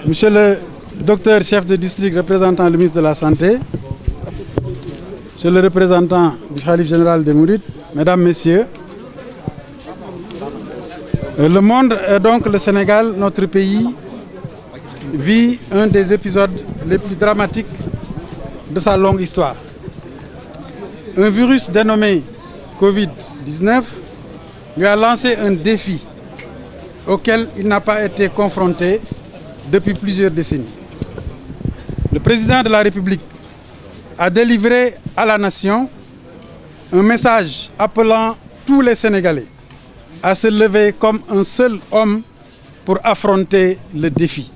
Monsieur le docteur chef de district représentant le ministre de la Santé, monsieur le représentant du Khalife général des Mourides, mesdames, messieurs, le monde et donc le Sénégal, notre pays, vit un des épisodes les plus dramatiques de sa longue histoire. Un virus dénommé Covid-19 lui a lancé un défi auquel il n'a pas été confronté depuis plusieurs décennies. Le président de la République a délivré à la nation un message appelant tous les Sénégalais à se lever comme un seul homme pour affronter le défi.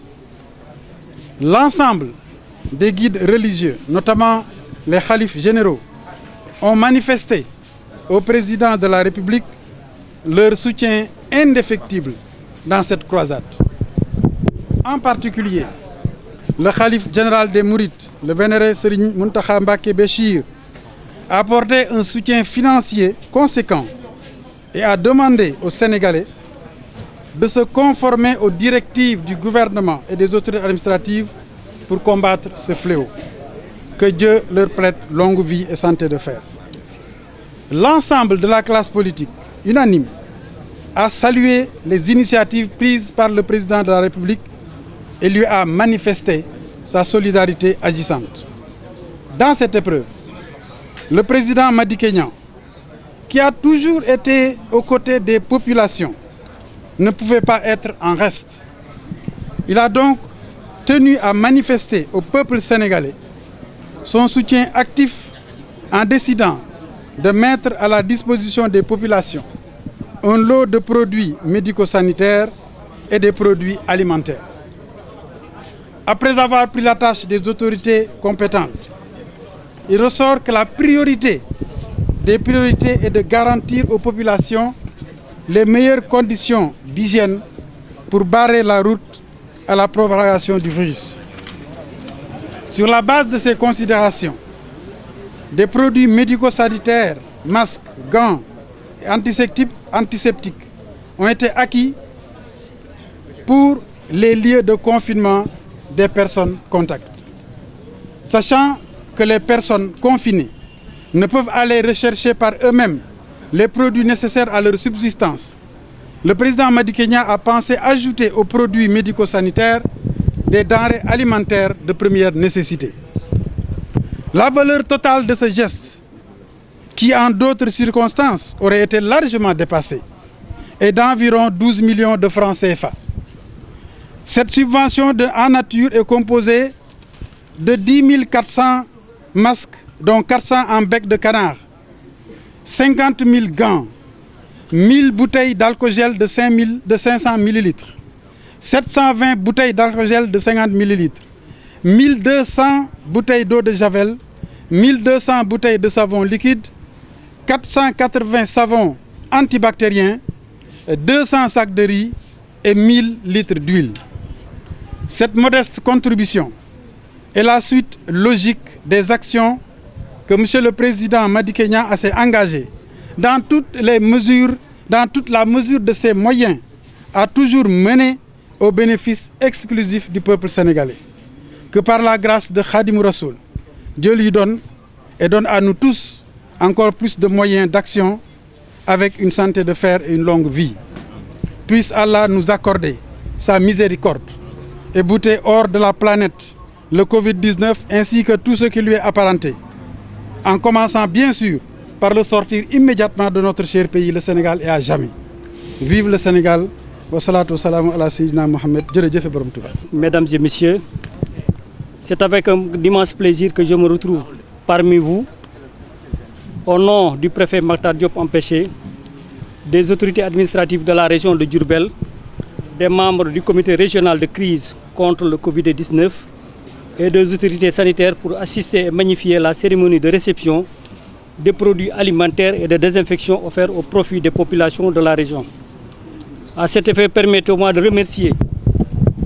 L'ensemble des guides religieux, notamment les khalifes généraux, ont manifesté au président de la République leur soutien indéfectible dans cette croisade. En particulier, le khalife général des Mourides, le vénéré Serigne Mountakha Mbacké Béchir, a apporté un soutien financier conséquent et a demandé aux Sénégalais de se conformer aux directives du gouvernement et des autorités administratives pour combattre ce fléau. Que Dieu leur prête longue vie et santé de fer. L'ensemble de la classe politique, unanime, a salué les initiatives prises par le président de la République et lui a manifesté sa solidarité agissante. Dans cette épreuve, le président Madické Niang, qui a toujours été aux côtés des populations, ne pouvait pas être en reste. Il a donc tenu à manifester au peuple sénégalais son soutien actif en décidant de mettre à la disposition des populations un lot de produits médico-sanitaires et des produits alimentaires. Après avoir pris la tâche des autorités compétentes, il ressort que la priorité des priorités est de garantir aux populations les meilleures conditions d'hygiène pour barrer la route à la propagation du virus. Sur la base de ces considérations, des produits médico-sanitaires, masques, gants et antiseptiques ont été acquis pour les lieux de confinement des personnes contacts. Sachant que les personnes confinées ne peuvent aller rechercher par eux-mêmes les produits nécessaires à leur subsistance, le président Madické Niang a pensé ajouter aux produits médico-sanitaires des denrées alimentaires de première nécessité. La valeur totale de ce geste, qui en d'autres circonstances aurait été largement dépassée, est d'environ 12 millions de francs CFA. Cette subvention en nature est composée de 10 400 masques, dont 400 en bec de canard, 50 000 gants, 1000 bouteilles d'alcool-gel de 500 ml, 720 bouteilles d'alcool-gel de 50 ml, 1200 bouteilles d'eau de Javel, 1200 bouteilles de savon liquide, 480 savons antibactériens, 200 sacs de riz et 1000 litres d'huile. Cette modeste contribution est la suite logique des actions que M. le Président Madické Niang s'est engagé dans toute la mesure de ses moyens à toujours mener au bénéfice exclusif du peuple sénégalais. Que par la grâce de Khadim Rassoul, Dieu lui donne et donne à nous tous encore plus de moyens d'action avec une santé de fer et une longue vie. Puisse Allah nous accorder sa miséricorde et bouter hors de la planète le Covid-19 ainsi que tout ce qui lui est apparenté, en commençant bien sûr par le sortir immédiatement de notre cher pays, le Sénégal, et à jamais. Vive le Sénégal. Wa salatu wa salam ala sayyidina Mohamed. Jërëjëf Borom Touba. Mesdames et messieurs, c'est avec un immense plaisir que je me retrouve parmi vous, au nom du préfet Makhtar Diop Empêché, des autorités administratives de la région de Diourbel, des membres du comité régional de crise contre le Covid-19 et des autorités sanitaires pour assister et magnifier la cérémonie de réception des produits alimentaires et de désinfection offerts au profit des populations de la région. À cet effet, permettez-moi de remercier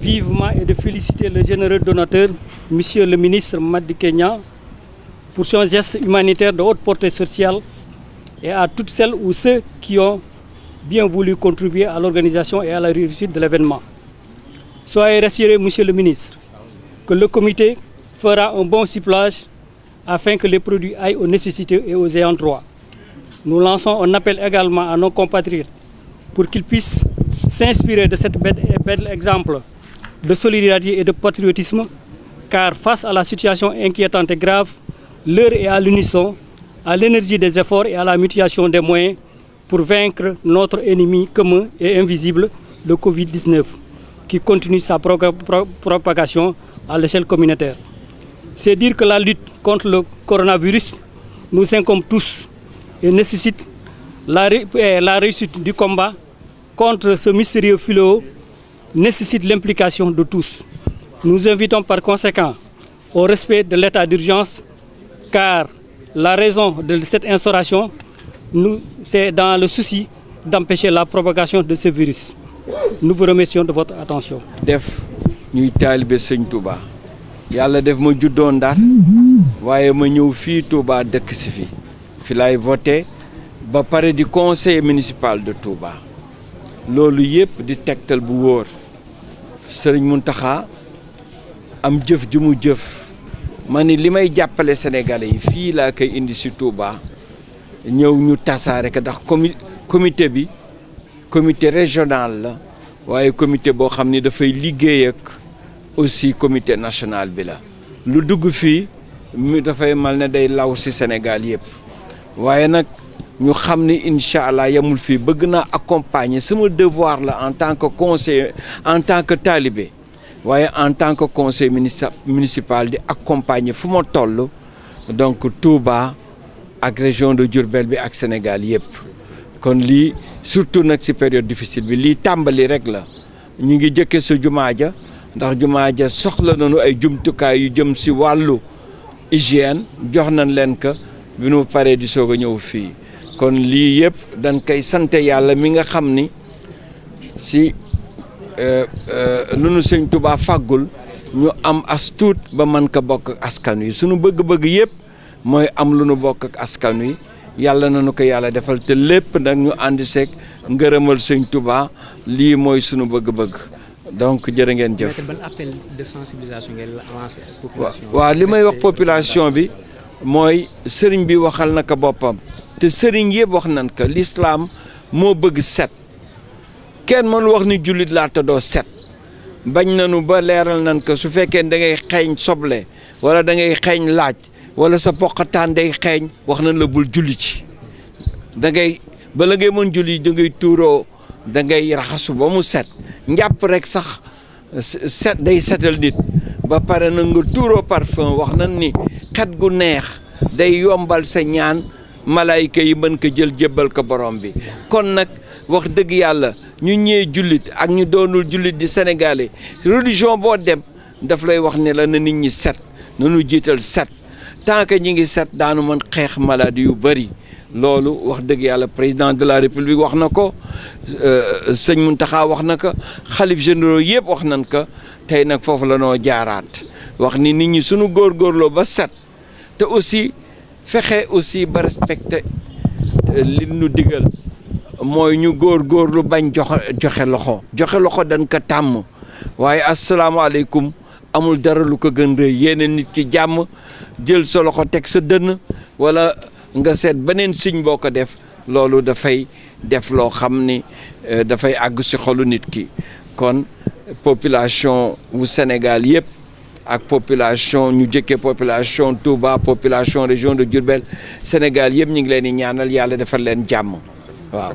vivement et de féliciter le généreux donateur, Monsieur le ministre Madické Niang, pour son geste humanitaire de haute portée sociale et à toutes celles ou ceux qui ont bien voulu contribuer à l'organisation et à la réussite de l'événement. Soyez rassurés, Monsieur le ministre, que le comité fera un bon ciblage afin que les produits aillent aux nécessités et aux ayants droit. Nous lançons un appel également à nos compatriotes pour qu'ils puissent s'inspirer de cet bel exemple de solidarité et de patriotisme, car face à la situation inquiétante et grave, l'heure est à l'unisson, à l'énergie des efforts et à la mutuation des moyens pour vaincre notre ennemi commun et invisible, le Covid-19, qui continue sa propagation à l'échelle communautaire. C'est dire que la lutte contre le coronavirus nous incombe tous et nécessite la réussite du combat contre ce mystérieux fléau, nécessite l'implication de tous. Nous invitons par conséquent au respect de l'état d'urgence, car la raison de cette instauration, c'est dans le souci d'empêcher la propagation de ce virus. Nous vous remercions de votre attention. def ñuy taalibe Sëñ Touba yàlla def ma juddoo Ndar waaye ma ñëw fii Touba dëkk si fi laay voté ba pare di conseil municipal de Touba loolu yëpp di tegtal bu wóor Sëriñ Mountakha am jëf ju mu jëf ma ni li may jàppale Sénégalais yi fii laa koy indi si Touba ñëw ñu tasaare ko ndax comité bi comité régional la waaye comité boo xam ni dafay liggéey ak aussi comité national bi la lu dugg fii mi dafay mal ne day law si Sénégal yëpp waaye nag ñu xam ni incha allah yemul fii bëgg naa accompagner sama devoir la en tant que conseiller en tant que talibé waaye en tant que conseil municipal di accompagner fu ma toll donc Touba ak région de Diourbel bi ak Sénégal yëpp kon lii surtout nag ci période difficile bi lii tàmbali rek la ñu ngi jëkke sa jumaa ja ndax jumaa ja soxla nañu ay jumtukaay yu jëm ci wàllu hygiène jox nañ leen ko bi nu paree di soog a ñëw fii kon lii yëpp dañ koy sante yàlla mi nga xam ni ci lu nu Sëñ Tuubaa fàggul ñu am as tuut ba mën ko bokk ak askan wi sunu bëgg-bëgg yëpp mooy am lu nu bokk ak askan wi yàlla nañu ko yàlla defal te lépp nag ñu àndi seeg ngërëmal Sëñ Tuubaa lii mooy sunu bëgg-bëgg donc jërë ngeen jëf. ban appel de sensibilisation ngeen lancé population. waaw li may wax population bi mooy sëriñ bi waxal na ko boppam te sëriñ yëpp wax nañ ko l'islam moo bëgg set kenn mënul wax ni jullit laa te doo set bañ nañu ba leeral nañ ko su fekkee da ngay xeeñ soble wala da ngay xeeñ laaj wala sa poqataan day xeeñ wax nañ la bul julli ci da ngay bala ngay mën julli da ngay tuuroo da ngay raxasu ba mu set njàpp rek sax set day setal nit ba pare na nga tuuroo parfum wax nañ ni xet gu neex day yombal sa ñaan malaayika yi mën ko jël jébbal ko borom bi kon nag wax dëgg yàlla ñu ñëwee jullit ak ñu doonul jullit di sénégalais religion boo dem daf lay wax ne la na nit ñi set nanu jiital set tant que ñi ngi set daanu mën xeex maladie yu bëri loolu wax dëgg yàlla président de la république wax na ko sëñ Mountakha wax na ko xalif généraux yëpp wax nañ ko tey nag foofu la noo jaaraat wax ni nit ñi suñu góorgóorloo ba set te aussi fexe aussi ba respecté li nu digal mooy ñu góorgóorlu bañ joxe loxo dañ ko tàmm waaye asalaamaaleykum amul dara lu ko gën rëy yéene nit ki jàmm jël sa loxo teg sa dënn wala nga seet beneen signe boo ko def loolu dafay def loo xam ni dafay àgg ci xolu nit ki kon population wu Sénégal yëpp ak population ñu jëkkee population Touba population région de Diourbel Sénégal yëpp ñu ngi leen di ñaanal yàlla defal leen jàmm waaw